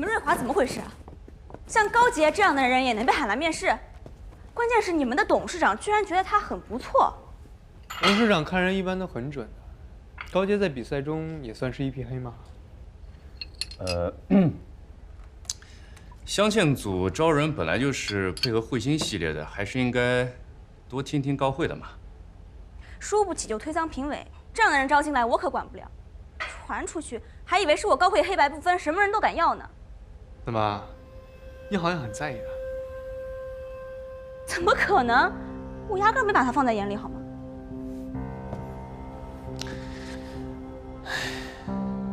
们瑞华怎么回事啊？像高杰这样的人也能被喊来面试？关键是你们的董事长居然觉得他很不错。董事长看人一般都很准的，高杰在比赛中也算是一匹黑马。镶嵌组招人本来就是配合彗星系列的，还是应该多听听高慧的嘛。输不起就推搡评委，这样的人招进来我可管不了。传出去还以为是我高慧黑白不分，什么人都敢要呢。怎么，你好像很在意他？怎么可能？我压根没把他放在眼里，好吗？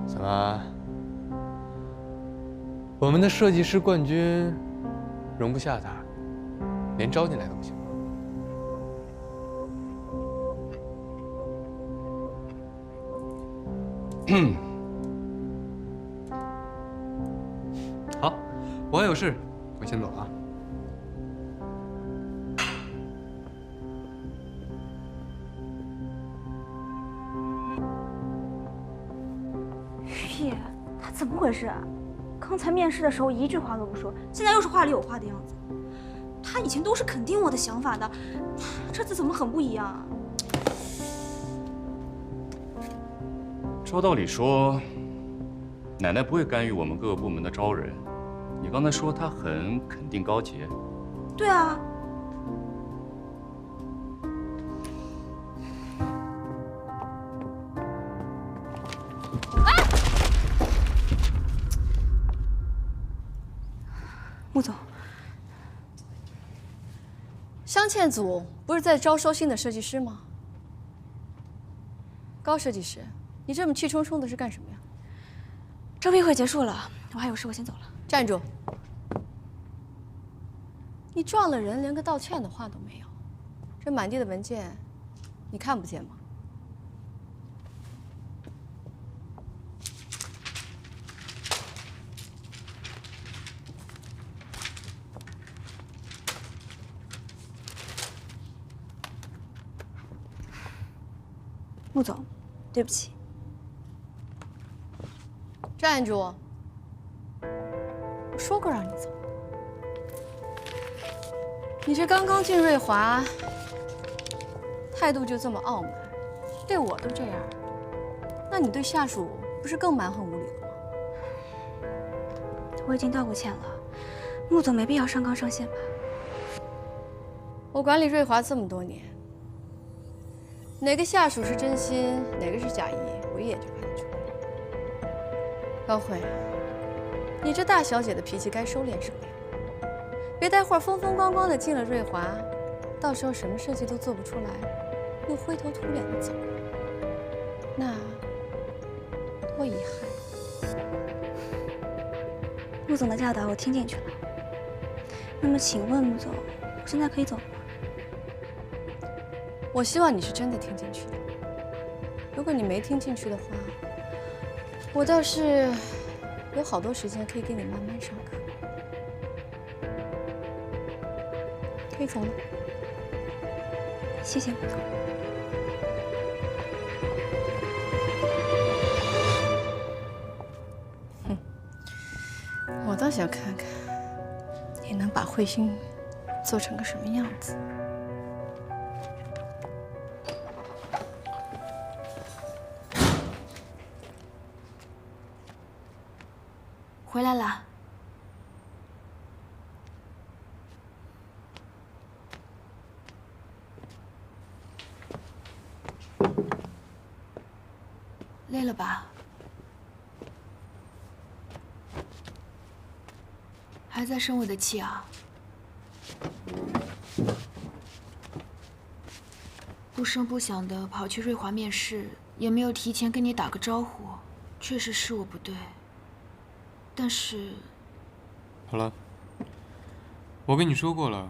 怎么，我们的设计师冠军容不下他，连招进来都不行吗？好，我还有事，我先走了啊。玉叶，他怎么回事啊？刚才面试的时候一句话都不说，现在又是话里有话的样子。他以前都是肯定我的想法的，这次怎么很不一样啊？照道理说，奶奶不会干预我们各个部门的招人。你刚才说她很肯定高杰，对啊。穆总，镶嵌组不是在招收新的设计师吗？高设计师，你这么气冲冲的是干什么呀？招聘会结束了，我还有事，我先走了。站住！你撞了人，连个道歉的话都没有，这满地的文件，你看不见吗？穆总，对不起。站住！我说过让你走。你这刚刚进瑞华，态度就这么傲慢，对我都这样，那你对下属不是更蛮横无理了吗？我已经道过歉了，穆总没必要上纲上线吧？我管理瑞华这么多年，哪个下属是真心，哪个是假意，我一眼就看得出来。高慧，你这大小姐的脾气该收敛收敛，别待会儿风风光光的进了瑞华，到时候什么设计都做不出来，又灰头土脸的走了，那多遗憾。穆总的教导我听进去了。那么，请问穆总，我现在可以走了吗？我希望你是真的听进去的。如果你没听进去的话，我倒是有好多时间可以给你慢慢上课。可以走了。谢谢穆总。我倒想看看你能把彗星做成个什么样子。回来了。累了吧？还在生我的气啊？不声不响的跑去瑞华面试，也没有提前跟你打个招呼，确实是我不对。但是，好了，我跟你说过了，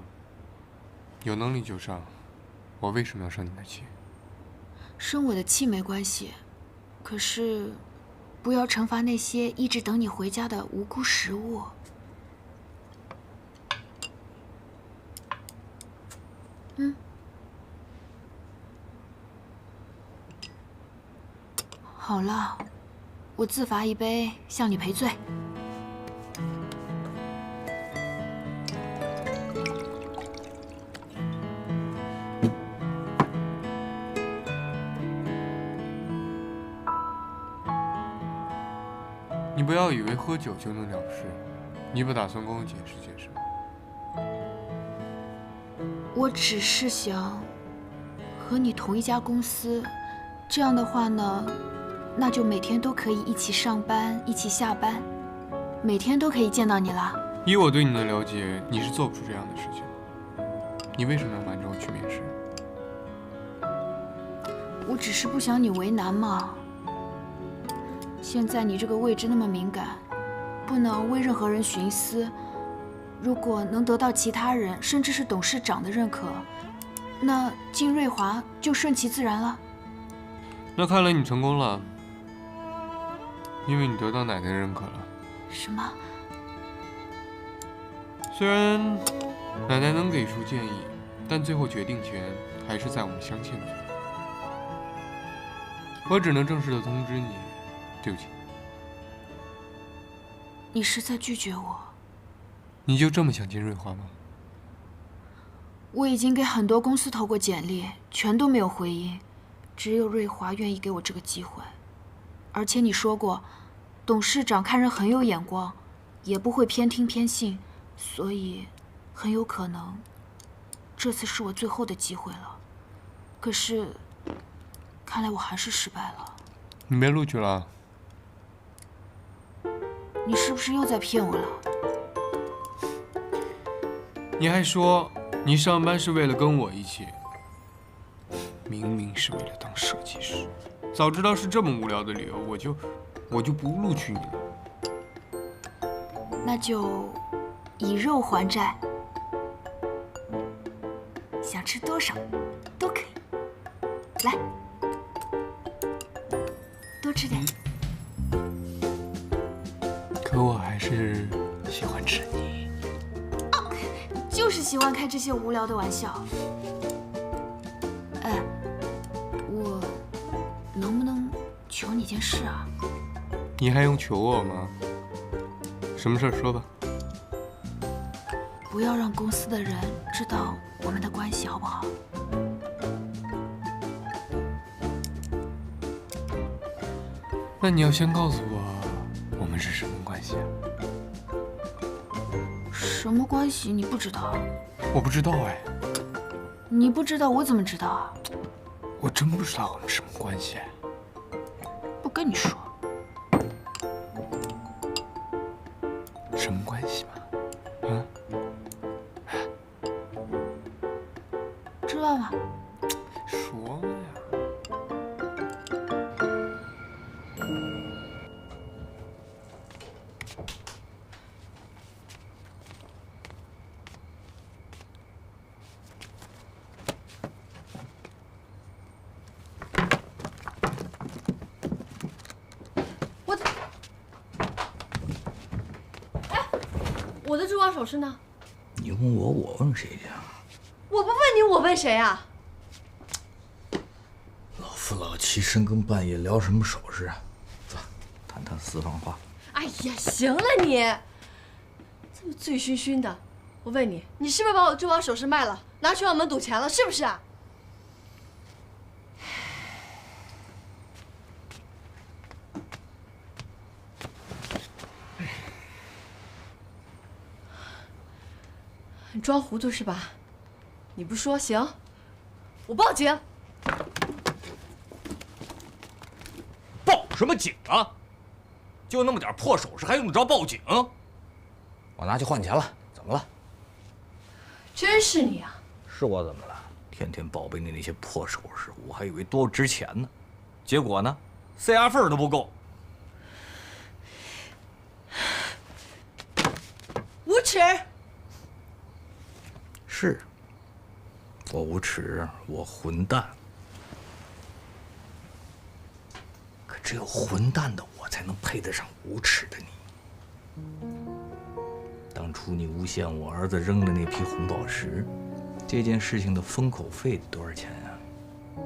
有能力就上，我为什么要生你的气？生我的气没关系，可是，不要惩罚那些一直等你回家的无辜食物。嗯。好了，我自罚一杯，向你赔罪。你不要以为喝酒就能了事，你不打算跟我解释解释吗？我只是想和你同一家公司，这样的话呢，那就每天都可以一起上班，一起下班，每天都可以见到你啦。以我对你的了解，你是做不出这样的事情的。你为什么要瞒着我去面试？我只是不想你为难嘛。现在你这个位置那么敏感，不能为任何人徇私。如果能得到其他人，甚至是董事长的认可，那进瑞华就顺其自然了。那看来你成功了，因为你得到奶奶认可了。什么？虽然奶奶能给出建议，但最后决定权还是在我们镶嵌组。我只能正式的通知你，对不起。你是在拒绝我？你就这么想进瑞华吗？我已经给很多公司投过简历，全都没有回音，只有瑞华愿意给我这个机会。而且你说过，董事长看人很有眼光，也不会偏听偏信，所以很有可能这次是我最后的机会了。可是看来我还是失败了。你被录取了？你是不是又在骗我了？你还说你上班是为了跟我一起，明明是为了当设计师。早知道是这么无聊的理由，我就不录取你了。那就以肉还债，想吃多少都可以。来，多吃点。可我还是喜欢吃你。就是喜欢开这些无聊的玩笑。哎，我能不能求你件事啊？你还用求我吗？什么事儿说吧。不要让公司的人知道我们的关系，好不好？那你要先告诉我们是什么关系啊？什么关系你不知道？我不知道哎。你不知道我怎么知道啊？我真不知道我们什么关系。不跟你说。什么关系嘛？啊？知道吗？说呀。我的珠宝首饰呢？你问我，我问谁去啊？我不问你，我问谁啊？老夫老妻深更半夜聊什么首饰啊？走，谈谈私房话。哎呀，行了你，这么醉醺醺的，我问你，你是不是把我珠宝首饰卖了，拿去澳门赌钱了，是不是啊？你装糊涂是吧？你不说行，我报警。报什么警啊？就那么点破首饰，还用得着报警？我拿去换钱了，怎么了？真是你啊！是我怎么了？天天宝贝你那些破首饰，我还以为多值钱呢，结果呢，塞牙缝都不够。无耻！是，我无耻，我混蛋。可只有混蛋的我，才能配得上无耻的你。当初你诬陷我儿子扔的那批红宝石，这件事情的封口费多少钱啊？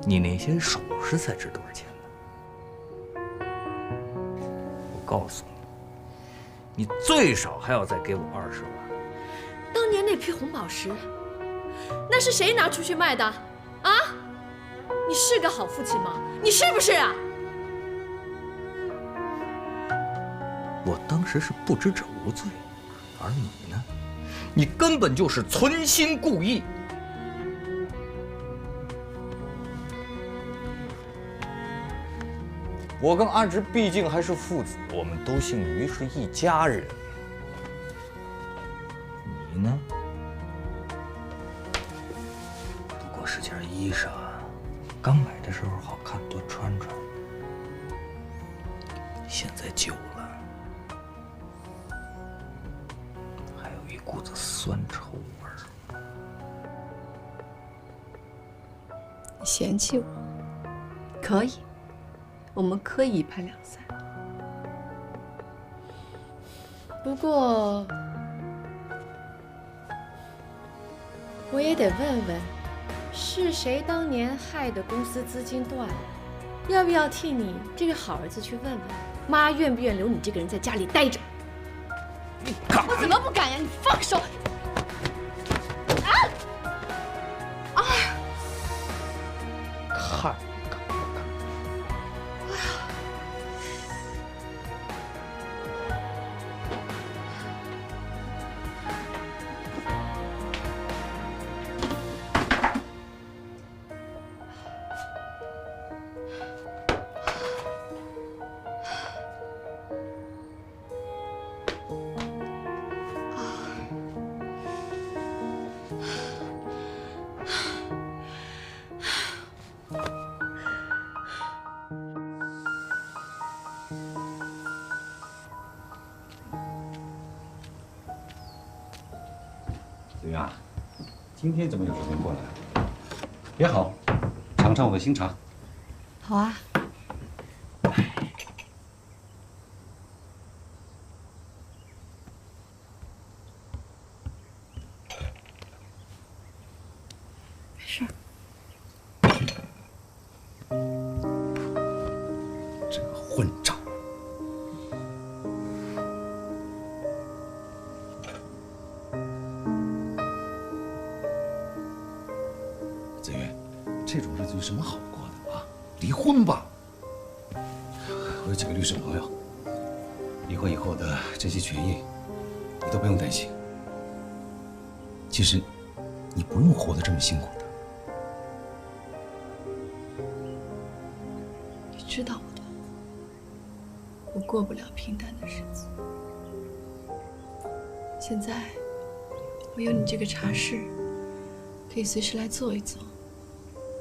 你那些首饰才值多少钱呢？我告诉你，你最少还要再给我20万。当年那批红宝石，那是谁拿出去卖的？啊？你是个好父亲吗？你是不是啊？我当时是不知者无罪，而你呢，你根本就是存心故意。我跟阿直毕竟还是父子，我们都姓于，是一家人。你呢？不过是件衣裳，刚买的时候好看，多穿穿。现在旧了，还有一股子酸臭味儿。你嫌弃我？可以，我们可以一拍两散。不过，我也得问问，是谁当年害得公司资金断了？要不要替你这个好儿子去问问，妈愿不愿留你这个人在家里待着？你干嘛？我怎么不敢呀？你放手！看。子云啊，今天怎么有时间过来？也好，尝尝我的新茶。好啊。没事儿。这个混账！子云，这种日子有什么好过的啊？离婚吧！我有几个律师朋友，离婚以后的这些权益，你都不用担心。其实，你不用活得这么辛苦的。你知道我的，我过不了平淡的日子。现在，我有你这个茶室，可以随时来坐一坐，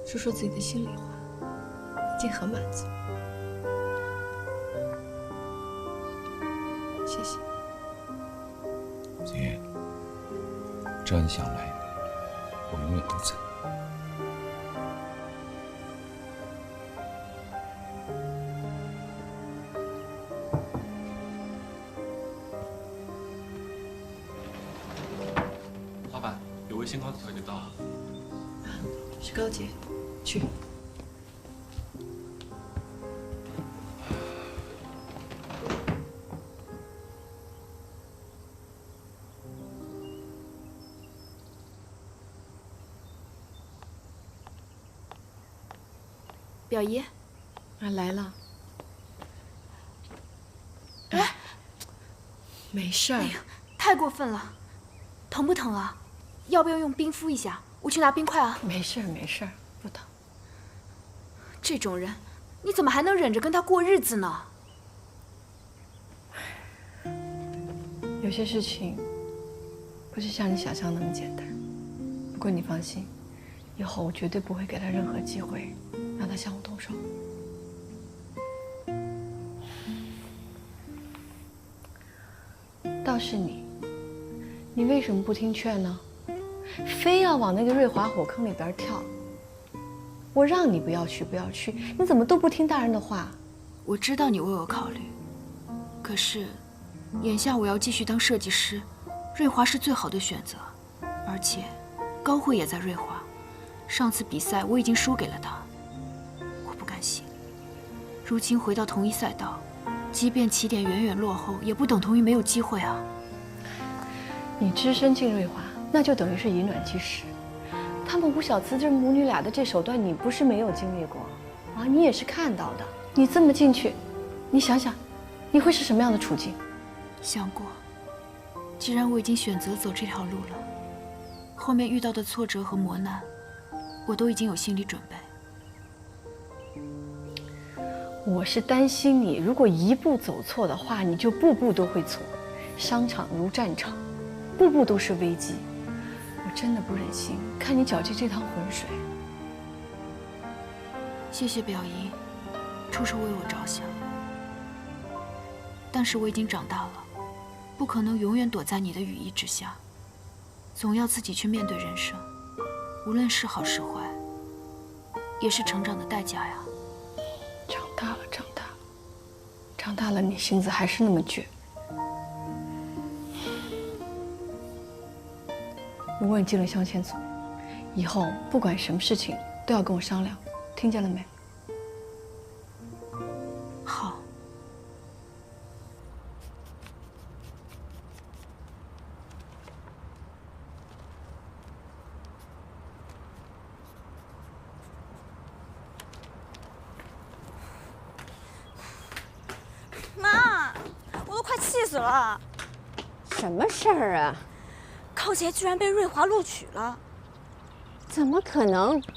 说说自己的心里话，已经很满足。谢谢。子云，只要你想来，我永远都在。老板，有位新高的小姐到了。是高姐，去。表姨，啊，来了。哎，没事儿。太过分了，疼不疼啊？要不要用冰敷一下？我去拿冰块啊。没事儿，没事儿，不疼。这种人，你怎么还能忍着跟他过日子呢？有些事情不是像你想象那么简单。不过你放心，以后我绝对不会给他任何机会，让他向我动手。倒是你，你为什么不听劝呢？非要往那个瑞华火坑里边跳。我让你不要去，不要去，你怎么都不听大人的话？我知道你为我考虑，可是，眼下我要继续当设计师，瑞华是最好的选择，而且，高慧也在瑞华。上次比赛我已经输给了他，我不甘心。如今回到同一赛道，即便起点远远落后，也不等同于没有机会啊。你只身进瑞华，那就等于是以卵击石。他们吴小慈这母女俩的这手段，你不是没有经历过啊，你也是看到的。你这么进去，你想想，你会是什么样的处境？想过，既然我已经选择走这条路了，后面遇到的挫折和磨难，我都已经有心理准备。我是担心你，如果一步走错的话，你就步步都会错。商场如战场，步步都是危机。我真的不忍心看你搅进这趟浑水。谢谢表姨，处处为我着想。但是我已经长大了，不可能永远躲在你的羽翼之下，总要自己去面对人生，无论是好是坏，也是成长的代价呀。长大了，长大了，长大了，你性子还是那么倔。如果你进了镶嵌组，以后不管什么事情都要跟我商量，听见了没？好。妈，我都快气死了！什么事儿啊？高洁居然被瑞华录取了，怎么可能？不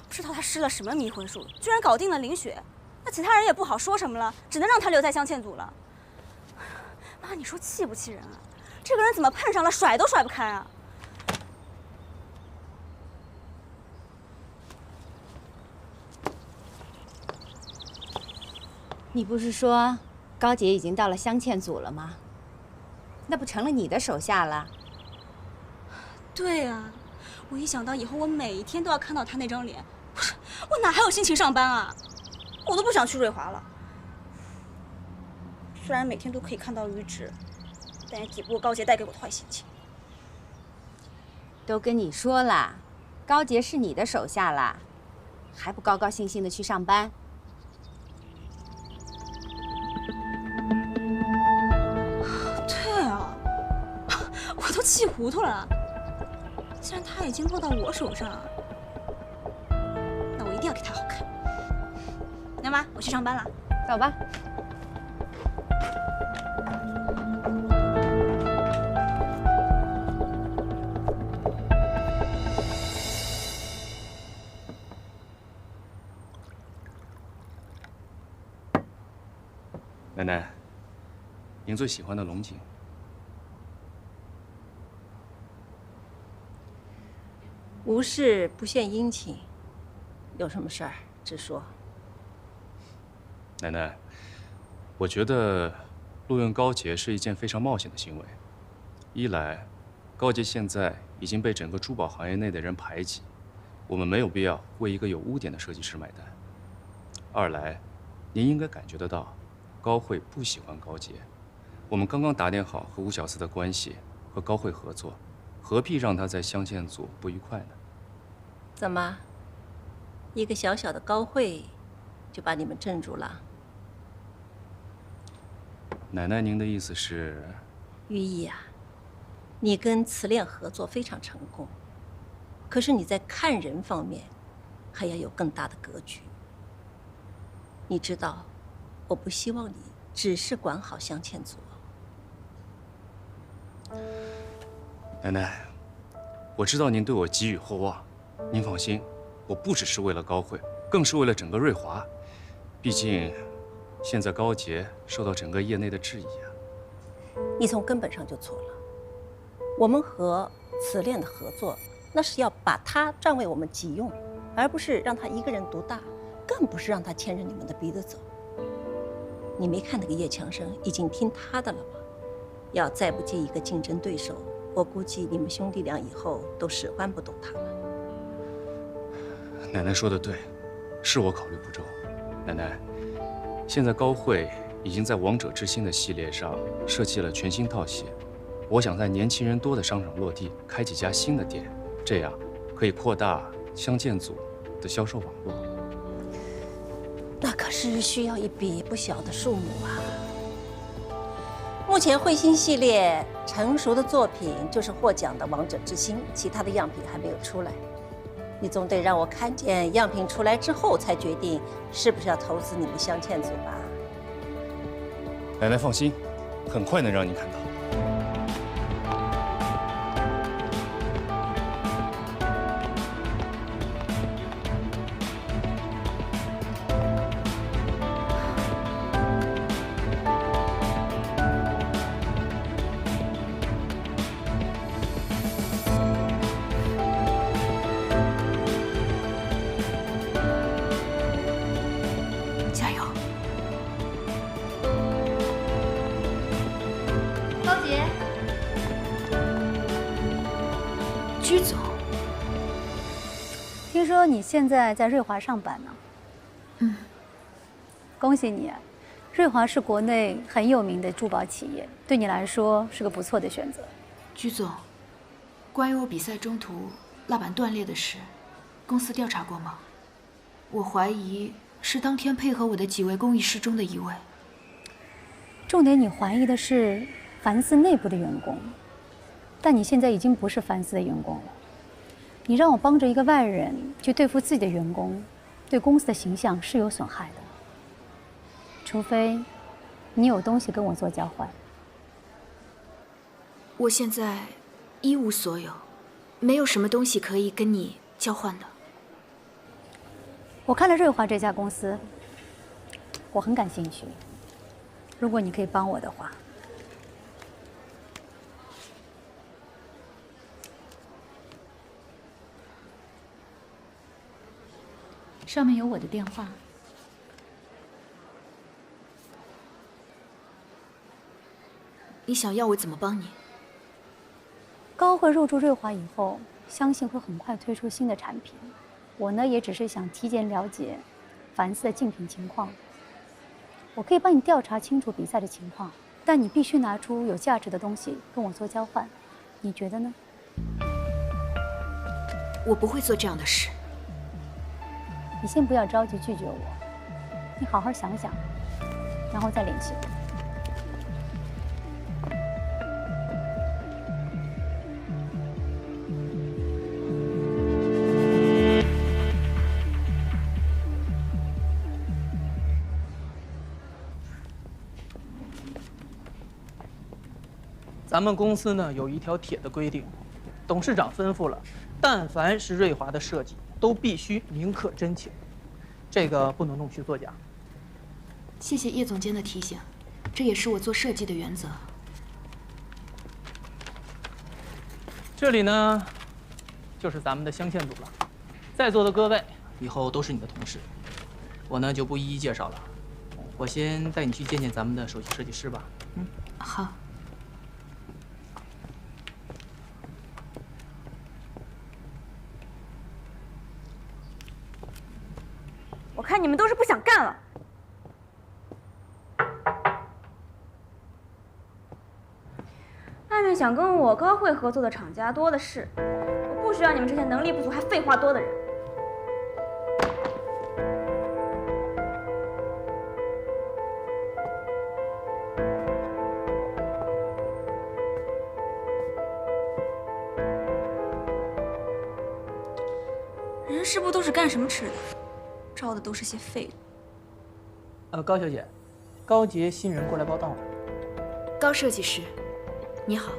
知道他施了什么迷魂术，居然搞定了林雪。那其他人也不好说什么了，只能让他留在镶嵌组了。妈，你说气不气人啊？这个人怎么碰上了甩都甩不开啊！你不是说高洁已经到了镶嵌组了吗？那不成了你的手下了？对啊，我一想到以后我每一天都要看到他那张脸，我哪还有心情上班啊？我都不想去瑞华了。虽然每天都可以看到于芷，但也抵不过高洁带给我的坏心情。都跟你说了，高洁是你的手下啦，还不高高兴兴的去上班？对啊，我都气糊涂了。既然他已经落到我手上，那我一定要给他好看。那妈，我去上班了。走吧。奶奶，您最喜欢的龙井。无事不献殷勤，有什么事儿直说。奶奶，我觉得录用高洁是一件非常冒险的行为。一来，高洁现在已经被整个珠宝行业内的人排挤，我们没有必要为一个有污点的设计师买单。二来，您应该感觉得到，高慧不喜欢高洁。我们刚刚打点好和吴小四的关系，和高慧合作，何必让她在镶嵌组不愉快呢？怎么，一个小小的高慧，就把你们镇住了？奶奶，您的意思是？于毅啊，你跟慈恋合作非常成功，可是你在看人方面，还要有更大的格局。你知道，我不希望你只是管好镶嵌组。奶奶，我知道您对我寄予厚望，您放心，我不只是为了高慧，更是为了整个瑞华。毕竟，现在高洁受到整个业内的质疑啊。你从根本上就错了。我们和慈恋的合作，那是要把她占为我们己用，而不是让她一个人独大，更不是让她牵着你们的鼻子走。你没看那个叶强生已经听他的了吗？要再不接一个竞争对手，我估计你们兄弟俩以后都使唤不动他了。奶奶说的对，是我考虑不周。奶奶，现在高慧已经在《王者之心》的系列上设计了全新套系，我想在年轻人多的商场落地，开几家新的店，这样可以扩大镶嵌组的销售网络。那可是需要一笔不小的数目啊！目前慧心系列成熟的作品就是获奖的《王者之心》，其他的样品还没有出来。你总得让我看见样品出来之后，才决定是不是要投资你们镶嵌组吧？奶奶放心，很快能让你看到。加油！高洁，居总，听说你现在在瑞华上班呢？恭喜你，瑞华是国内很有名的珠宝企业，对你来说是个不错的选择。居总，关于我比赛中途蜡板断裂的事，公司调查过吗？我怀疑是当天配合我的几位工艺师中的一位。重点你怀疑的是凡斯内部的员工，但你现在已经不是凡斯的员工了。你让我帮着一个外人去对付自己的员工，对公司的形象是有损害的。除非你有东西跟我做交换。我现在一无所有，没有什么东西可以跟你交换的。我看了瑞华这家公司，我很感兴趣。如果你可以帮我的话，上面有我的电话。你想要我怎么帮你？高会入驻瑞华以后，相信会很快推出新的产品。我呢，也只是想提前了解凡斯的竞品情况。我可以帮你调查清楚比赛的情况，但你必须拿出有价值的东西跟我做交换。你觉得呢？我不会做这样的事。你先不要着急拒绝我，你好好想想，然后再联系我。咱们公司呢有一条铁的规定，董事长吩咐了，但凡是瑞华的设计，都必须铭刻真情，这个不能弄虚作假。谢谢叶总监的提醒，这也是我做设计的原则。这里呢，就是咱们的镶嵌组了，在座的各位以后都是你的同事，我呢就不一一介绍了，我先带你去见见咱们的首席设计师吧。好。我看你们都是不想干了。外面想跟我高会合作的厂家多的是，我不需要你们这些能力不足还废话多的人。人事部都是干什么吃的？招的都是些废物。高小姐，高洁新人过来报道了。高设计师，你好。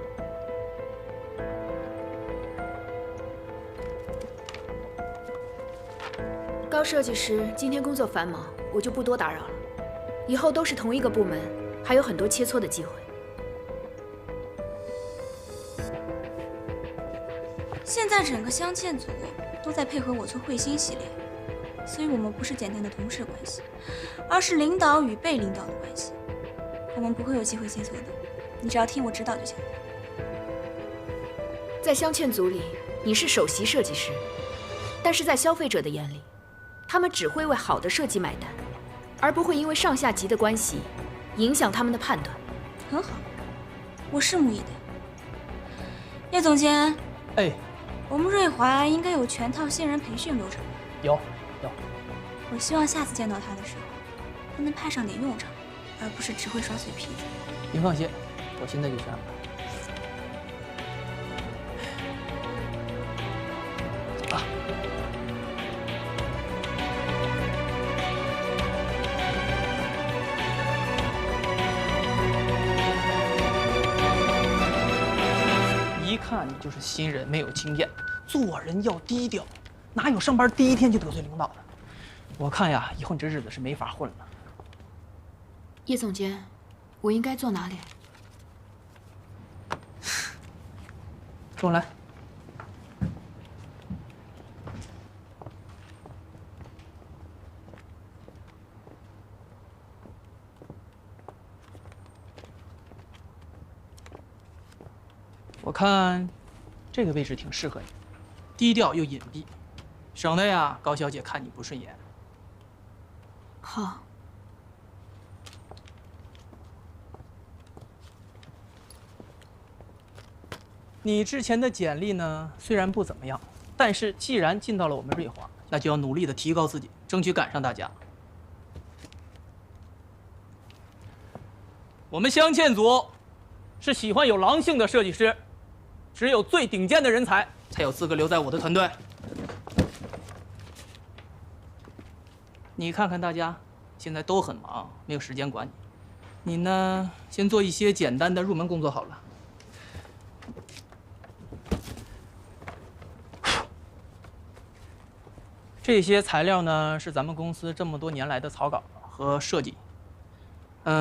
高设计师今天工作繁忙，我就不多打扰了。以后都是同一个部门，还有很多切磋的机会。现在整个镶嵌组都在配合我做彗星系列。所以我们不是简单的同事关系，而是领导与被领导的关系。我们不会有机会切磋的，你只要听我指导就行了。在镶嵌组里，你是首席设计师，但是在消费者的眼里，他们只会为好的设计买单，而不会因为上下级的关系影响他们的判断。很好，我拭目以待。叶总监，哎，我们瑞华应该有全套新人培训流程吧？有。我希望下次见到他的时候，他能派上点用场，而不是只会耍嘴皮子。您放心，我现在就去安排。走吧。看你就是新人，没有经验，做人要低调，哪有上班第一天就得罪领导的？我看呀，以后你这日子是没法混了。叶总监，我应该坐哪里？跟我来。我看这个位置挺适合你，低调又隐蔽，省得呀高小姐看你不顺眼。好。你之前的简历呢，虽然不怎么样，但是既然进到了我们瑞华，那就要努力的提高自己，争取赶上大家。我们镶嵌组是喜欢有狼性的设计师。只有最顶尖的人才才有资格留在我的团队。你看看大家，现在都很忙，没有时间管你。你呢，先做一些简单的入门工作好了。这些材料呢，是咱们公司这么多年来的草稿和设计。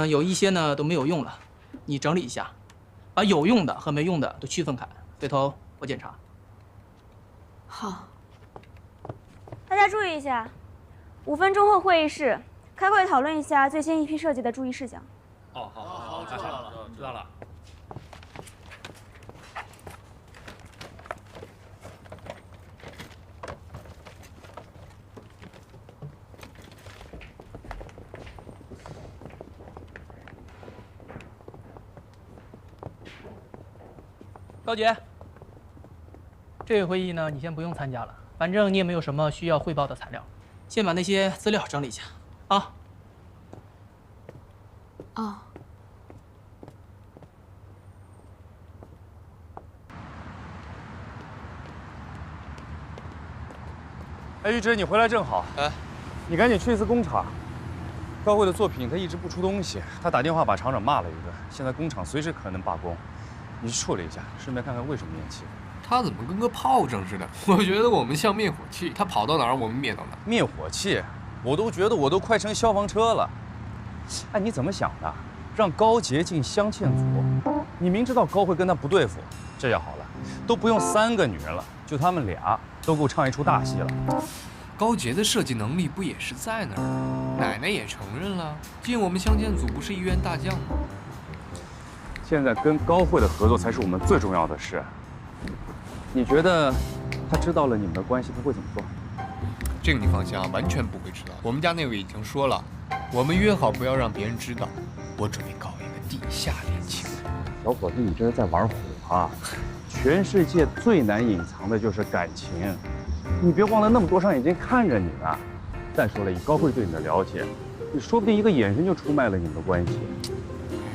有一些呢都没有用了，你整理一下，把有用的和没用的都区分开。回头我检查。好。大家注意一下，5分钟后会议室开会讨论一下最新一批设计的注意事项。好，知道了，知道了。高姐，这个会议呢，你先不用参加了，反正你也没有什么需要汇报的材料，先把那些资料整理一下，啊。哦。哎，玉芝，你回来正好。哎，你赶紧去一次工厂。高慧的作品他一直不出东西，他打电话把厂长骂了一顿，现在工厂随时可能罢工。你去处理一下，顺便看看为什么延期。他怎么跟个炮仗似的？我觉得我们像灭火器，他跑到哪儿我们灭到哪儿。灭火器，我都觉得我都快成消防车了。哎，你怎么想的？让高洁进镶嵌组，你明知道高慧跟他不对付，这下好了，都不用3个女人了，就他们俩都够唱一出大戏了。高洁的设计能力不也是在那儿？奶奶也承认了，进我们镶嵌组不是一员大将吗？现在跟高慧的合作才是我们最重要的事。你觉得他知道了你们的关系，他会怎么做？这个你放心啊，完全不会知道。我们家那位已经说了，我们约好不要让别人知道。我准备搞一个地下恋情。小伙子，你这是在玩火啊！全世界最难隐藏的就是感情，你别忘了那么多双眼睛看着你呢。再说了，以高慧对你的了解，你说不定一个眼神就出卖了你们的关系。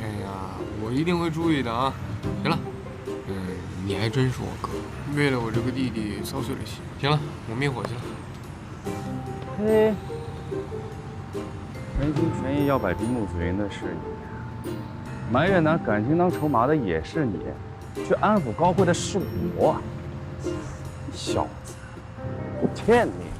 哎呀，我一定会注意的啊！行了，你还真是我哥，为了我这个弟弟操碎了心。行了，我灭火去了。嘿，全心全意要摆平穆子云的是你，埋怨拿感情当筹码的也是你，去安抚高慧的是我。小子，我欠你！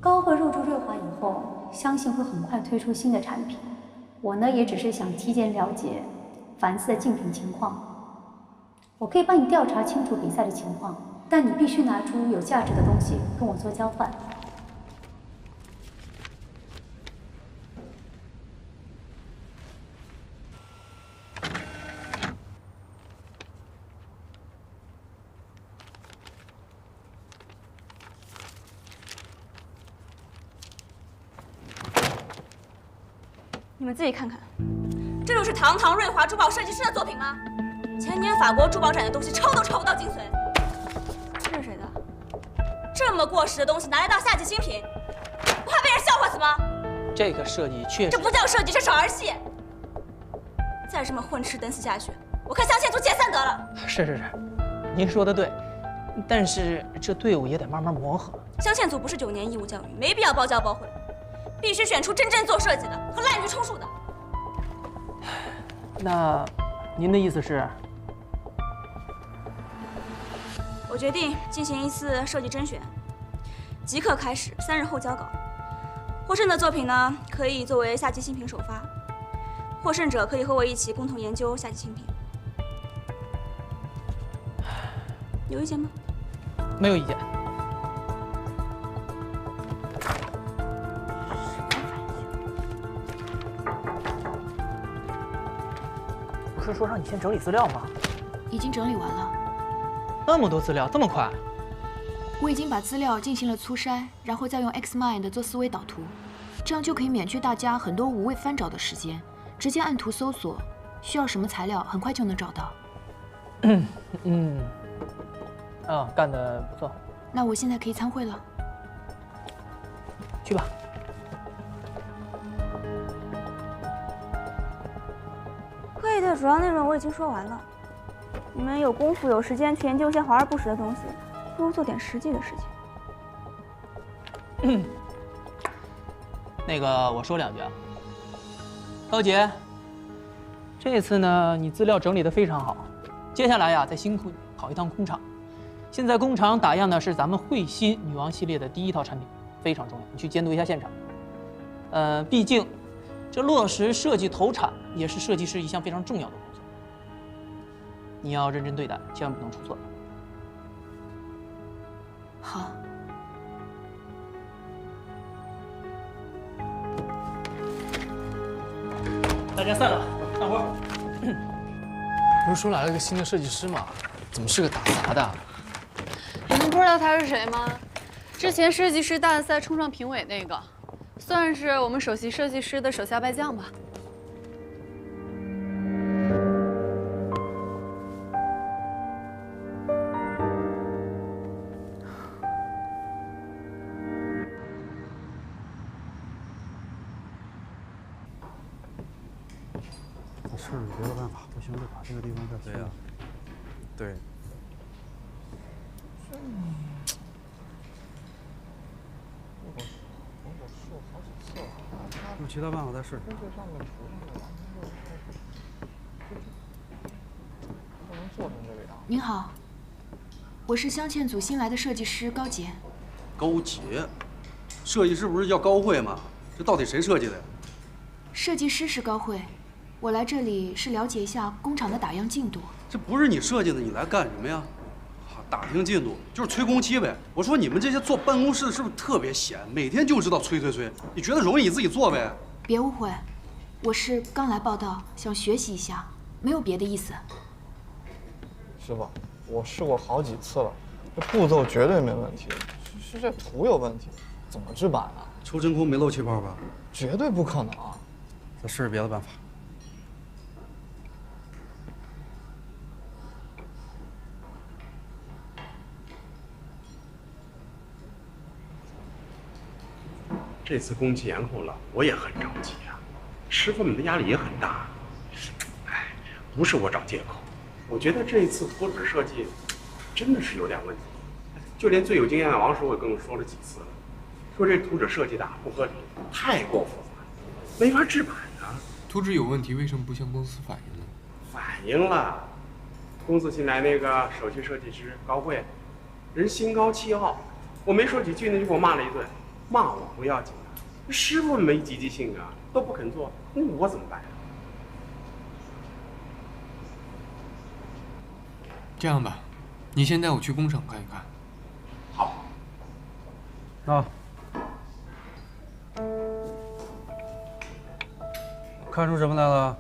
高慧入驻瑞华以后，相信会很快推出新的产品。我呢，也只是想提前了解凡斯的竞品情况。我可以帮你调查清楚比赛的情况，但你必须拿出有价值的东西跟我做交换。你们自己看看，这就是堂堂瑞华珠宝设计师的作品吗？前年法国珠宝展的东西抽都抽不到精髓。这是谁的？这么过时的东西拿来当夏季新品，不怕被人笑话死吗？这个设计确实……这不叫设计，是少儿戏。再这么混吃等死下去，我看镶嵌组解散得了。是，您说的对，但是这队伍也得慢慢磨合。镶嵌组不是9年义务教育，没必要包教包会，必须选出真正做设计的和滥竽充数的。那您的意思是？我决定进行一次设计甄选，即刻开始，3日后交稿。获胜的作品呢，可以作为夏季新品首发。获胜者可以和我一起共同研究夏季新品。有意见吗？没有意见。不是说让你先整理资料吗？已经整理完了。那么多资料，这么快？我已经把资料进行了粗筛，然后再用 Xmind 做思维导图，这样就可以免去大家很多无谓翻找的时间，直接按图搜索，需要什么材料很快就能找到。干得不错。那我现在可以参会了。去吧。会议的主要内容我已经说完了，你们有功夫有时间去研究一些华而不实的东西，不如做点实际的事情。那个，我说2句啊。高杰，这次呢，你资料整理得非常好。接下来呀，再辛苦跑一趟工厂。现在工厂打样的是咱们慧心女王系列的第1套产品，非常重要，你去监督一下现场。毕竟这落实设计投产也是设计师一项非常重要的工作，你要认真对待，千万不能出错。好。大家散了，干活。不是说来了个新的设计师吗？怎么是个打杂的？你们不知道他是谁吗？之前设计师大赛冲上评委那个，算是我们首席设计师的手下败将吧。是别的办法，不行就把这个地方再对呀。对。用其他办法再试试。您好，我是镶嵌组新来的设计师高杰。高杰，设计师不是叫高慧吗？这到底谁设计的呀？设计师是高慧。我来这里是了解一下工厂的打样进度。这不是你设计的，你来干什么呀？打听进度就是催工期呗。我说你们这些坐办公室的是不是特别闲，每天就知道催？你觉得容易你自己做呗。别误会，我是刚来报道，想学习一下，没有别的意思。师傅，我试过好几次了，这步骤绝对没问题，是这图有问题，怎么制版啊？抽真空没漏气泡吧？绝对不可能。再试试别的办法。这次工期延后了，我也很着急啊，师傅们的压力也很大。哎，不是我找借口，我觉得这一次图纸设计真的是有点问题。就连最有经验的王师傅也跟我说了几次了，说这图纸设计的不合理，太过复杂，没法制版啊。图纸有问题，为什么不向公司反映呢？反映了，公司新来那个首席设计师高慧，人心高气傲，我没说几句呢就给我骂了一顿。骂我不要紧的，师傅没积极性啊，都不肯做，那我怎么办呀？这样吧，你先带我去工厂看一看。好。啊。看出什么来了？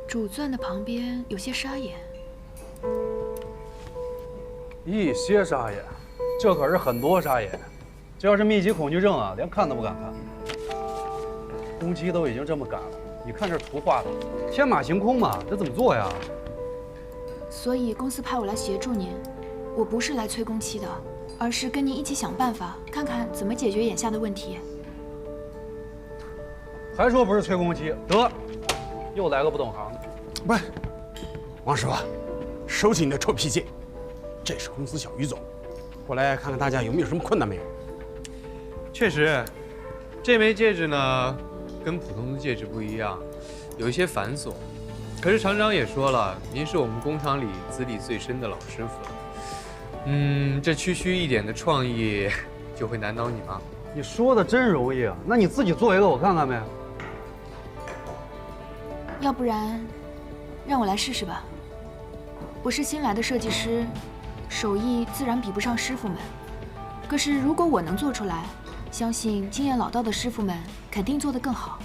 主钻的旁边有些沙眼。一些沙眼，这可是很多沙眼。这要是密集恐惧症啊，连看都不敢看。工期都已经这么赶了，你看这图画的，天马行空嘛，这怎么做呀？所以公司派我来协助您，我不是来催工期的，而是跟您一起想办法，看看怎么解决眼下的问题。还说不是催工期，得，又来个不懂行的。不是，王师傅，收起你的臭脾气。这是公司小于总，过来看看大家有没有什么困难没有。确实，这枚戒指呢，跟普通的戒指不一样，有一些繁琐。可是厂长也说了，您是我们工厂里资历最深的老师傅了。这区区一点的创意，就会难倒你吗？你说的真容易啊，那你自己做一个我看看呗。要不然，让我来试试吧。我是新来的设计师，手艺自然比不上师傅们。可是如果我能做出来，相信经验老道的师傅们肯定做得更好。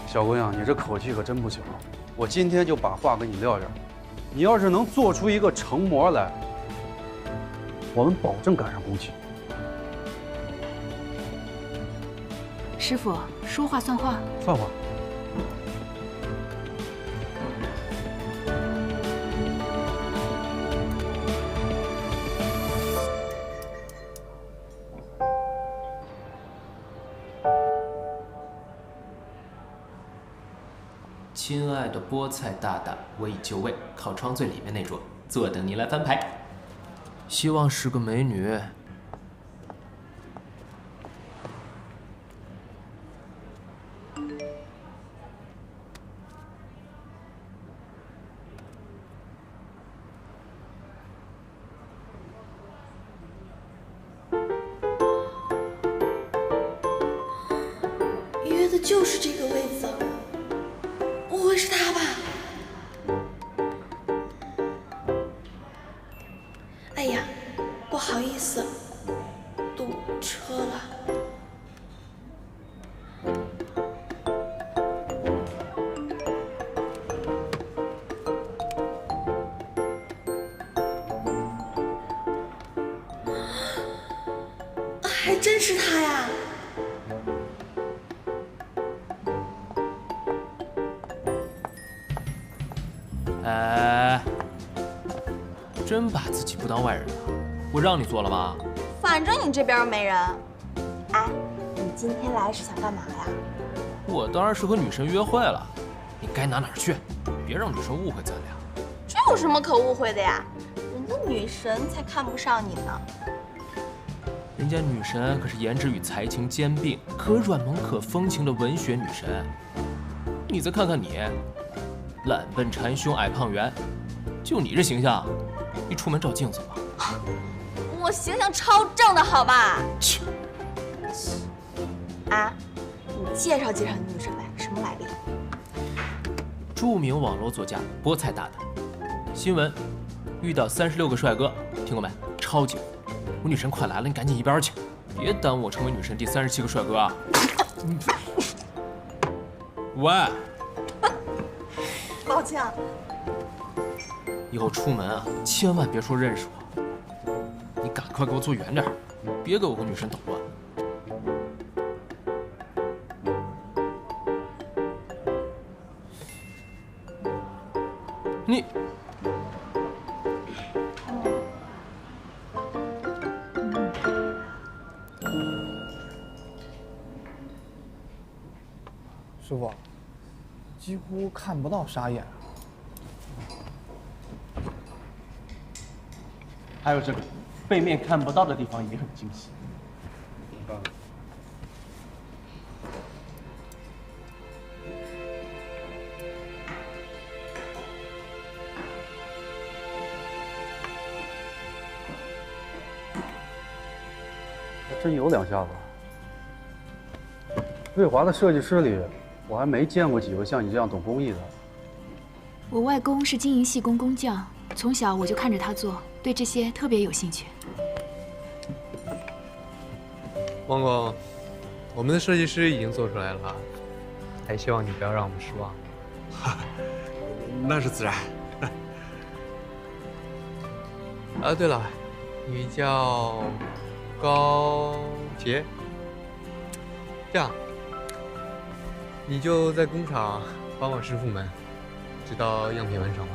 小姑娘，你这口气可真不小。我今天就把话给你撂这儿，你要是能做出一个成模来，我们保证赶上工期。师傅，说话算话。算话。亲爱的菠菜大大，我已就位，靠窗最里面那桌，坐等您来翻牌。希望是个美女。约的就是这个位子。不会是他吧？哎呀，不好意思，堵车了。还真是他呀！哎，真把自己不当外人了？我让你做了吗？反正你这边没人。哎，你今天来是想干嘛呀？我当然是和女神约会了，你该哪去，别让女神误会咱俩。这有什么可误会的呀？人家女神才看不上你呢。人家女神可是颜值与才情兼并，可软萌可风情的文学女神。你再看看你。懒笨馋凶矮胖圆，就你这形象，一出门照镜子吧。我形象超正的好吧？切！啊，你介绍介绍你女神呗，什么来历？著名网络作家菠菜大大，新闻遇到36个帅哥，听过没？超级火！我女神快来了，你赶紧一边去，别耽误我成为女神第37个帅哥啊！喂。抱歉。以后出门啊，千万别说认识我，你赶快给我坐远点，别给我和女神捣乱。你，师傅。几乎看不到沙眼，还有这个背面看不到的地方也很精细。还真有两下子。瑞华的设计师里，我还没见过几个像你这样懂工艺的。我外公是经营细工工匠，从小我就看着他做，对这些特别有兴趣。汪工，我们的设计师已经做出来了，还希望你不要让我们失望。那是自然。啊，对了，你叫高洁？这样，你就在工厂帮帮师傅们，直到样品完成了。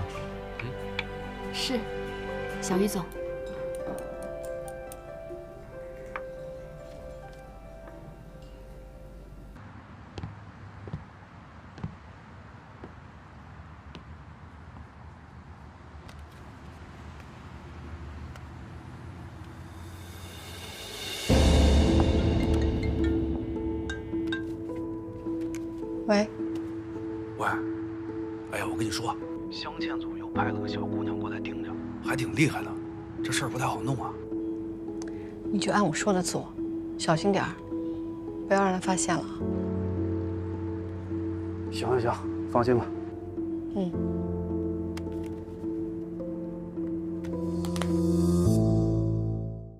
是，小于总。喂，喂，哎呀，我跟你说，镶嵌组又派了个小姑娘过来盯着，还挺厉害的，这事儿不太好弄啊。你就按我说的做，小心点儿，不要让他发现了。行行行，放心吧。嗯。